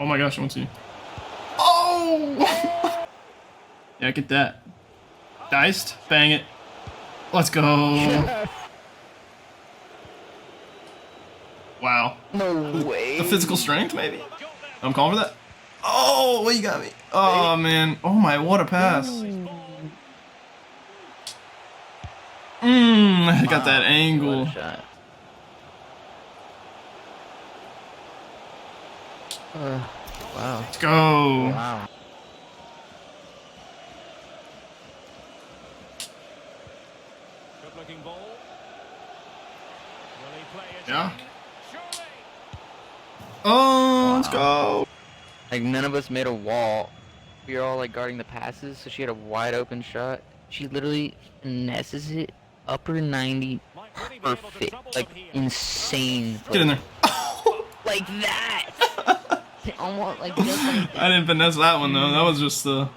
Oh my gosh, I want to see. Oh! Yeah, get that. Diced. Bang it. Let's go. Yes. Wow. No way. The physical strength, maybe? I'm calling for that. Oh, what you got me? Oh, man. Oh, my, what a pass. I got that angle. Shot. Wow. Let's go. Wow. Yeah. Oh, let's go. Like, none of us made a wall. We were all, like, guarding the passes, so she had a wide open shot. She literally finesses it, upper 90, perfect. Like, insane. Get in there. Like that! Almost, like, just like I didn't finesse that one, though. That was just the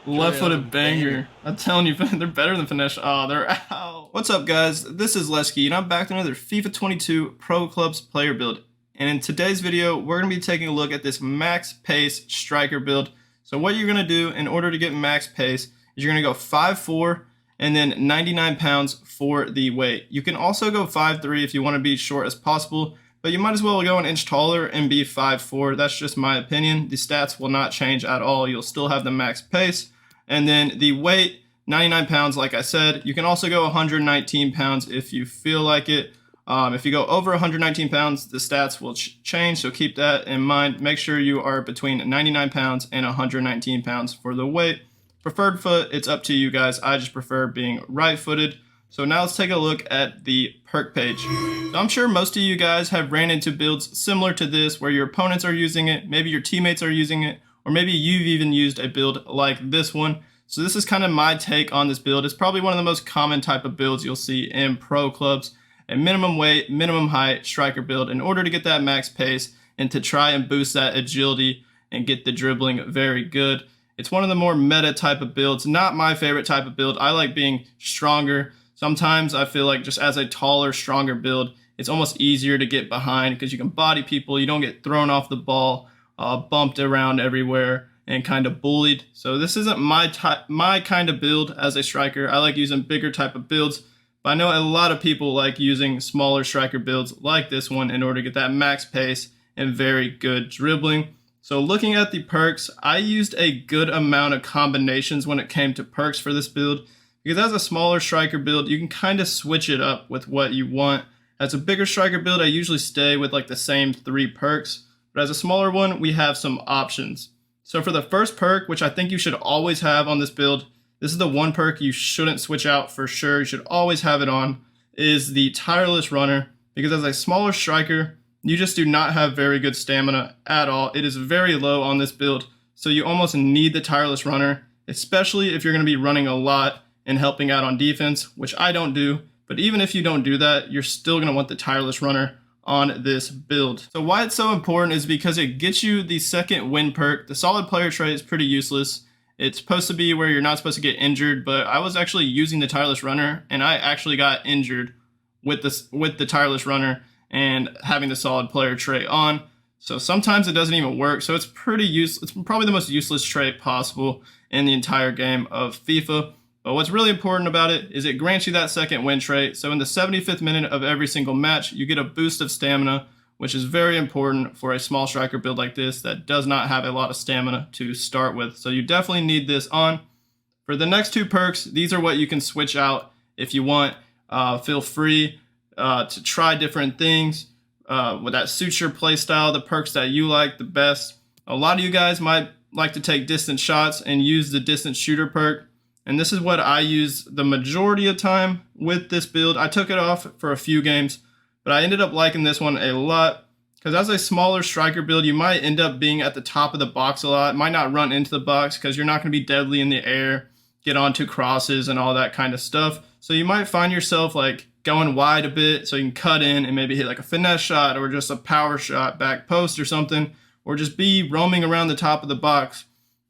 left-footed banger. I'm telling you, they're better than finesse. Oh, they're out. What's up, guys? This is Lesky, and I'm back to another FIFA 22 Pro Clubs player build. And in today's video, we're going to be taking a look at this max pace striker build. So what you're going to do in order to get max pace is you're going to go 5'4", and then 99 pounds for the weight. You can also go 5'3" if you want to be short as possible, but you might as well go an inch taller and be 5'4". That's just my opinion. The stats will not change at all. You'll still have the max pace. And then the weight, 99 pounds, like I said. You can also go 119 pounds if you feel like it. If you go over 119 pounds, the stats will change, so keep that in mind. Make sure you are between 99 pounds and 119 pounds for the weight. Preferred foot, it's up to you guys. I just prefer being right-footed. So now let's take a look at the perk page. So I'm sure most of you guys have ran into builds similar to this where your opponents are using it, maybe your teammates are using it, or maybe you've even used a build like this one. So this is kind of my take on this build. It's probably one of the most common type of builds you'll see in pro clubs. A minimum weight, minimum height striker build in order to get that max pace and to try and boost that agility and get the dribbling very good. It's one of the more meta type of builds. Not my favorite type of build. I like being stronger. Sometimes I feel like just as a taller, stronger build, it's almost easier to get behind because you can body people. You don't get thrown off the ball, bumped around everywhere, and kind of bullied. So this isn't my kind of build as a striker. I like using bigger type of builds. But I know a lot of people like using smaller striker builds like this one in order to get that max pace and very good dribbling. So looking at the perks, I used a good amount of combinations when it came to perks for this build. Because as a smaller striker build, you can kind of switch it up with what you want. As a bigger striker build, I usually stay with like the same 3 perks. But as a smaller one, we have some options. So for the first perk, which I think you should always have on this build, this is the one perk you shouldn't switch out for sure. You should always have it on, is the Tireless Runner. Because as a smaller striker, you just do not have very good stamina at all. It is very low on this build. So you almost need the Tireless Runner, especially if you're going to be running a lot and helping out on defense, which I don't do. But even if you don't do that, you're still going to want the Tireless Runner on this build. So why it's so important is because it gets you the second win perk. The solid player trait is pretty useless. It's supposed to be where you're not supposed to get injured, but I was actually using the Tireless Runner, and I actually got injured with the Tireless Runner and having the solid player trait on. So sometimes it doesn't even work. So it's pretty useless. It's probably the most useless trait possible in the entire game of FIFA. But what's really important about it is it grants you that second win trait. So in the 75th minute of every single match, you get a boost of stamina, which is very important for a small striker build like this that does not have a lot of stamina to start with. So you definitely need this on. For the next 2 perks, these are what you can switch out if you want. Feel free to try different things that suits your play style, the perks that you like the best. A lot of you guys might like to take distance shots and use the distance shooter perk. And this is what I use the majority of time with this build. I took it off for a few games, but I ended up liking this one a lot because as a smaller striker build, you might end up being at the top of the box a lot. Might not run into the box because you're not going to be deadly in the air, get onto crosses and all that kind of stuff. So you might find yourself like going wide a bit so you can cut in and maybe hit like a finesse shot or just a power shot back post or something, or just be roaming around the top of the box.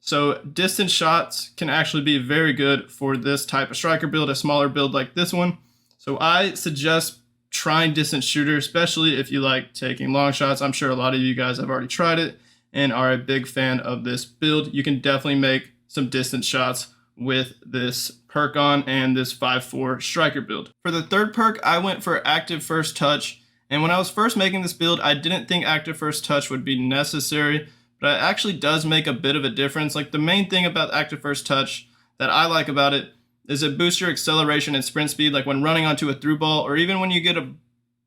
So distance shots can actually be very good for this type of striker build, a smaller build like this one. So I suggest trying distance shooter, especially if you like taking long shots. I'm sure a lot of you guys have already tried it and are a big fan of this build, you can definitely make some distance shots with this perk on and this 5-4 striker build. For the third perk, I went for active first touch, and when I was first making this build, I didn't think active first touch would be necessary, but it actually does make a bit of a difference. Like, the main thing about active first touch that I like about it is it boosts your acceleration and sprint speed, like when running onto a through ball, or even when you get a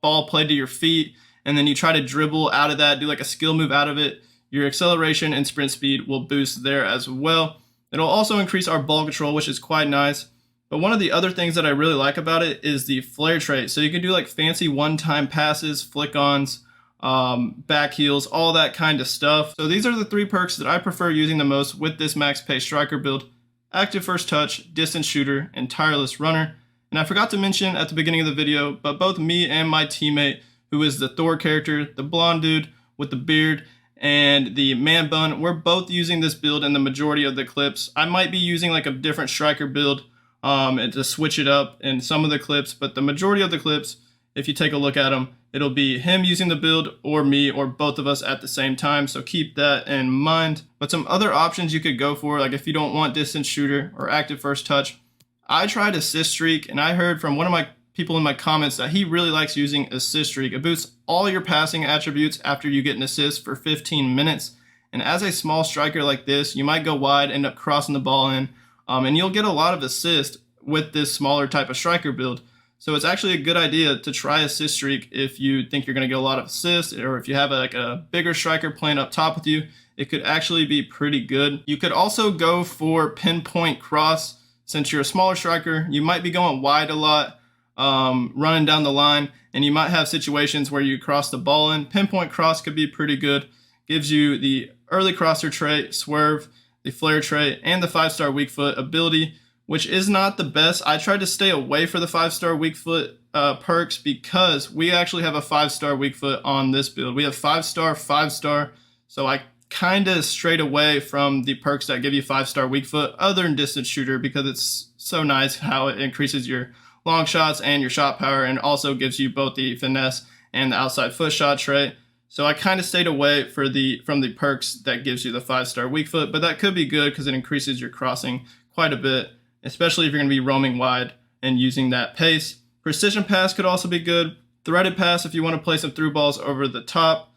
ball played to your feet and then you try to dribble out of that, do like a skill move out of it, your acceleration and sprint speed will boost there as well. It'll also increase our ball control, which is quite nice. But one of the other things that I really like about it is the flare trait. So you can do like fancy one-time passes, flick-ons, back heels, all that kind of stuff. So these are the 3 perks that I prefer using the most with this max pace striker build: active first touch, distance shooter, and tireless runner. And I forgot to mention at the beginning of the video, but both me and my teammate, who is the Thor character, the blonde dude with the beard, and the man bun, we're both using this build in the majority of the clips. I might be using like a different striker build and to switch it up in some of the clips, but the majority of the clips, if you take a look at them, it'll be him using the build or me or both of us at the same time, so keep that in mind. But some other options you could go for, like if you don't want distance shooter or active first touch, I tried assist streak, and I heard from one of my people in my comments that he really likes using assist streak. It boosts all your passing attributes after you get an assist for 15 minutes. And as a small striker like this, you might go wide, end up crossing the ball in, and you'll get a lot of assist with this smaller type of striker build. So it's actually a good idea to try assist streak if you think you're going to get a lot of assists, or if you have like a bigger striker playing up top with you, it could actually be pretty good. You could also go for pinpoint cross. Since you're a smaller striker, you might be going wide a lot, running down the line, and you might have situations where you cross the ball in. Pinpoint cross could be pretty good. Gives you the early crosser trait, swerve, the flare trait, and the 5-star weak foot ability, which is not the best. I tried to stay away for the 5-star weak foot perks because we actually have a 5-star weak foot on this build. We have 5-star, 5-star, so I kind of strayed away from the perks that give you 5-star weak foot other than distance shooter, because it's so nice how it increases your long shots and your shot power, and also gives you both the finesse and the outside foot shot trait. So I kind of stayed away from the perks that gives you the 5-star weak foot, but that could be good because it increases your crossing quite a bit, especially if you're going to be roaming wide and using that pace. Precision pass could also be good. Threaded pass if you want to play some through balls over the top.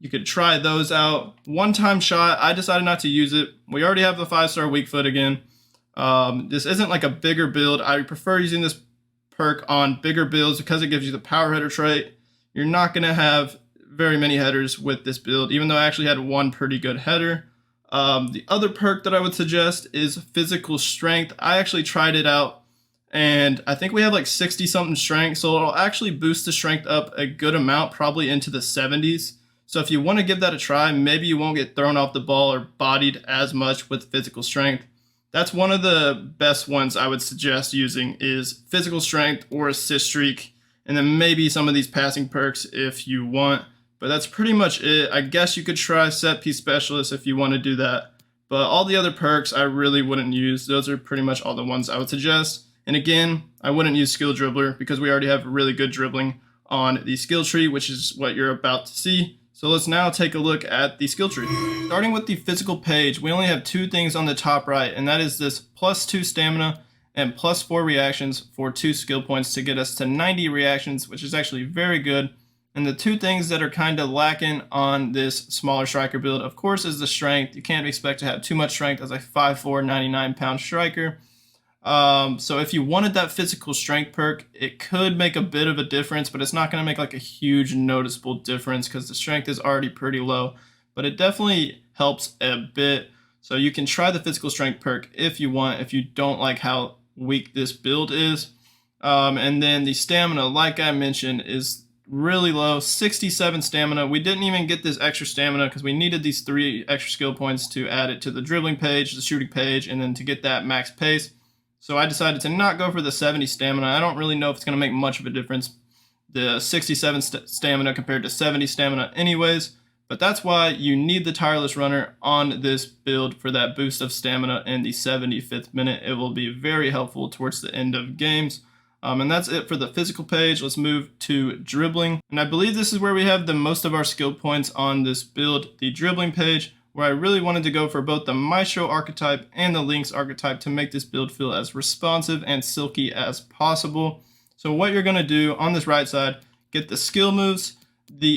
You could try those out. One-time shot, I decided not to use it. We already have the 5-star weak foot again. This isn't like a bigger build. I prefer using this perk on bigger builds because it gives you the power header trait. You're not going to have very many headers with this build, even though I actually had one pretty good header. The other perk that I would suggest is physical strength. I actually tried it out, and I think we have like 60-something strength, so it'll actually boost the strength up a good amount, probably into the 70s. So if you want to give that a try, maybe you won't get thrown off the ball or bodied as much with physical strength. That's one of the best ones I would suggest using, is physical strength or assist streak, and then maybe some of these passing perks if you want. But that's pretty much it. I guess you could try set piece specialist if you want to do that. But all the other perks I really wouldn't use. Those are pretty much all the ones I would suggest. And again, I wouldn't use skill dribbler because we already have really good dribbling on the skill tree, which is what you're about to see. So let's now take a look at the skill tree. Starting with the physical page, we only have 2 things on the top right, and that is this +2 stamina and +4 reactions for 2 skill points to get us to 90 reactions, which is actually very good. And the 2 things that are kind of lacking on this smaller striker build, of course, is the strength. You can't expect to have too much strength as a 5'4", 99-pound striker. So if you wanted that physical strength perk, it could make a bit of a difference, but it's not going to make like a huge noticeable difference because the strength is already pretty low, but it definitely helps a bit. So you can try the physical strength perk if you want, if you don't like how weak this build is. And then the stamina, like I mentioned, is really low, 67 stamina. We didn't even get this extra stamina because we needed these 3 extra skill points to add it to the dribbling page, the shooting page, and then to get that max pace. So I decided to not go for the 70 stamina. I don't really know if it's going to make much of a difference, the 67 stamina compared to 70 stamina anyways, but that's why you need the Tireless Runner on this build for that boost of stamina in the 75th minute. It will be very helpful towards the end of games. And that's it for the physical page. Let's move to dribbling. And I believe this is where we have the most of our skill points on this build, the dribbling page, where I really wanted to go for both the Maestro archetype and the Lynx archetype to make this build feel as responsive and silky as possible. So what you're going to do on this right side, get the skill moves,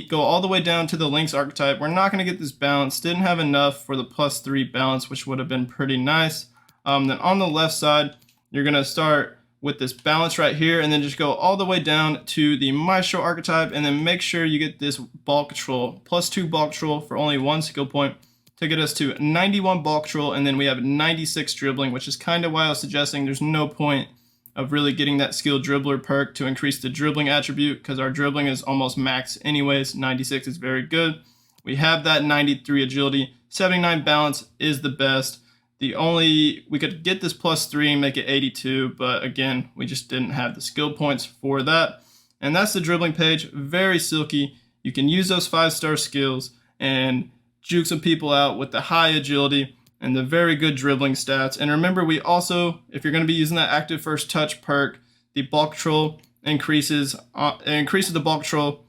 go all the way down to the Lynx archetype. We're not going to get this balance, didn't have enough for the +3 balance, which would have been pretty nice. Then on the left side, you're going to start with this balance right here, and then just go all the way down to the Maestro archetype, and then make sure you get this ball control, +2 ball control for only 1 skill point to get us to 91 ball control, and then we have 96 dribbling, which is kind of why I was suggesting there's no point of really getting that skilled dribbler perk to increase the dribbling attribute, because our dribbling is almost max anyways. 96 is very good. We have that 93 agility, 79 balance is the best. We could get this +3 and make it 82, but again, we just didn't have the skill points for that. And that's the dribbling page, very silky. You can use those 5-star skills and juke some people out with the high agility and the very good dribbling stats. And remember, we also, if you're going to be using that active first touch perk, the ball control increases the ball control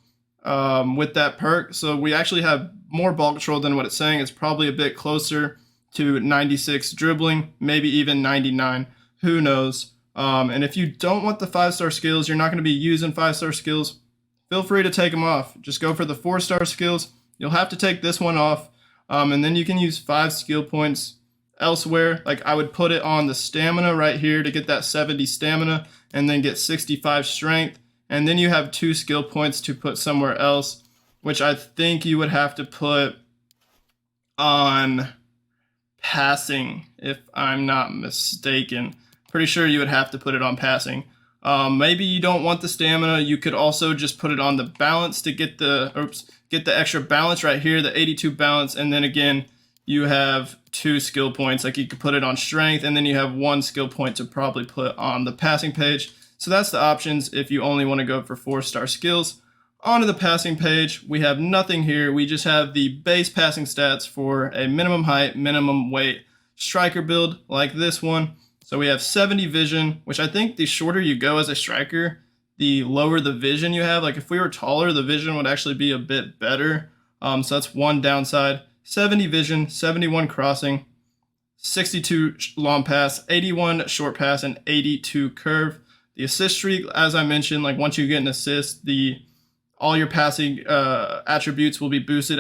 with that perk. So we actually have more ball control than what it's saying. It's probably a bit closer to 96 dribbling, maybe even 99, who knows. And if you don't want the 5-star skills, you're not going to be using 5-star skills, feel free to take them off. Just go for the 4-star skills. You'll have to take this one off, and then you can use 5 skill points elsewhere. Like I would put it on the stamina right here to get that 70 stamina, and then get 65 strength, and then you have 2 skill points to put somewhere else, which I think you would have to put on passing, if I'm not mistaken. Pretty sure you would have to put it on passing. Maybe you don't want the stamina. You could also just put it on the balance to get the extra balance right here, the 82 balance, and then again you have 2 skill points. Like you could put it on strength, and then you have 1 skill point to probably put on the passing page. So that's the options if you only want to go for 4-star skills. Onto the passing page, we have nothing here. We just have the base passing stats for a minimum height, minimum weight striker build like this one. So we have 70 vision, which I think the shorter you go as a striker, the lower the vision you have. Like if we were taller, the vision would actually be a bit better. So that's one downside. 70 vision, 71 crossing, 62 long pass, 81 short pass, and 82 curve. The assist streak, as I mentioned, like once you get an assist, all your passing attributes will be boosted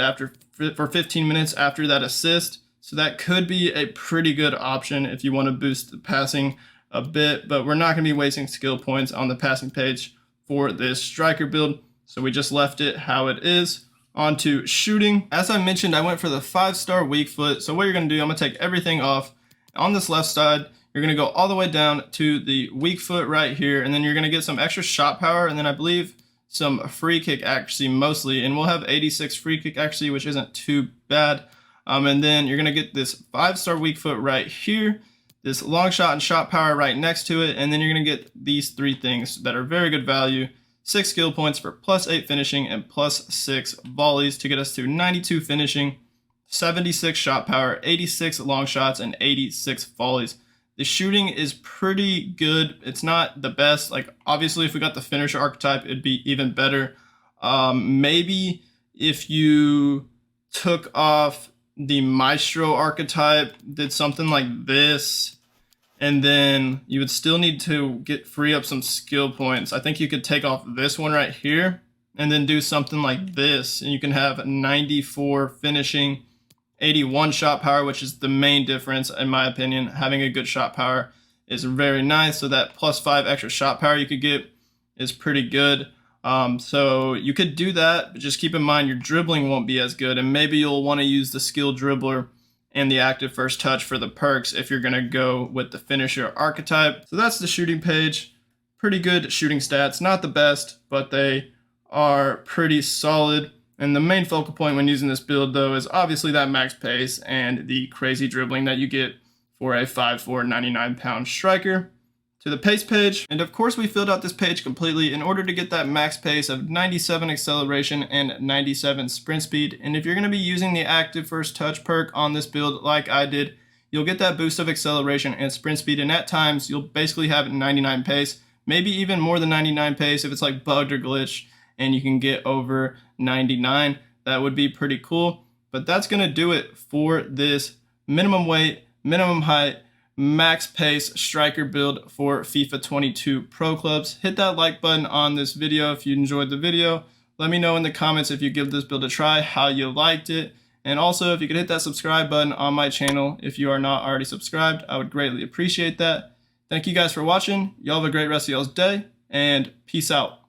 for 15 minutes after that assist. So that could be a pretty good option if you want to boost the passing a bit, but we're not going to be wasting skill points on the passing page for this striker build. So we just left it how it is. On to shooting. As I mentioned, I went for the 5-star weak foot. So what you're going to do, I'm going to take everything off. On this left side, you're going to go all the way down to the weak foot right here, and then you're going to get some extra shot power, and then I believe some free kick accuracy mostly, and we'll have 86 free kick accuracy, which isn't too bad. And then you're going to get this 5-star weak foot right here, this long shot and shot power right next to it, and then you're going to get these 3 things that are very good value. 6 skill points for +8 finishing and +6 volleys to get us to 92 finishing, 76 shot power, 86 long shots, and 86 volleys. The shooting is pretty good. It's not the best. Like obviously if we got the finisher archetype, it'd be even better. Maybe if you took off the Maestro archetype, did something like this, and then you would still need to free up some skill points. I think you could take off this one right here and then do something like this, and you can have 94 finishing, 81 shot power, which is the main difference in my opinion. Having a good shot power is very nice, so that +5 extra shot power you could get is pretty good. So you could do that, but just keep in mind your dribbling won't be as good, and maybe you'll want to use the skill dribbler and the active first touch for the perks if you're going to go with the finisher archetype. So that's the shooting page. Pretty good shooting stats, not the best, but they are pretty solid. And the main focal point when using this build though is obviously that max pace and the crazy dribbling that you get for a 5'4", 99-pound striker. To the pace page, and of course we filled out this page completely in order to get that max pace of 97 acceleration and 97 sprint speed. And if you're going to be using the active first touch perk on this build like I did, you'll get that boost of acceleration and sprint speed, and at times you'll basically have 99 pace, maybe even more than 99 pace if it's like bugged or glitched and you can get over 99. That would be pretty cool. But that's going to do it for this minimum weight, minimum height, max pace striker build for FIFA 22 Pro Clubs. Hit that like button on this video if you enjoyed the video. Let me know in the comments if you give this build a try, how you liked it. And also, if you could hit that subscribe button on my channel if you are not already subscribed, I would greatly appreciate that. Thank you guys for watching. Y'all have a great rest of y'all's day, and peace out.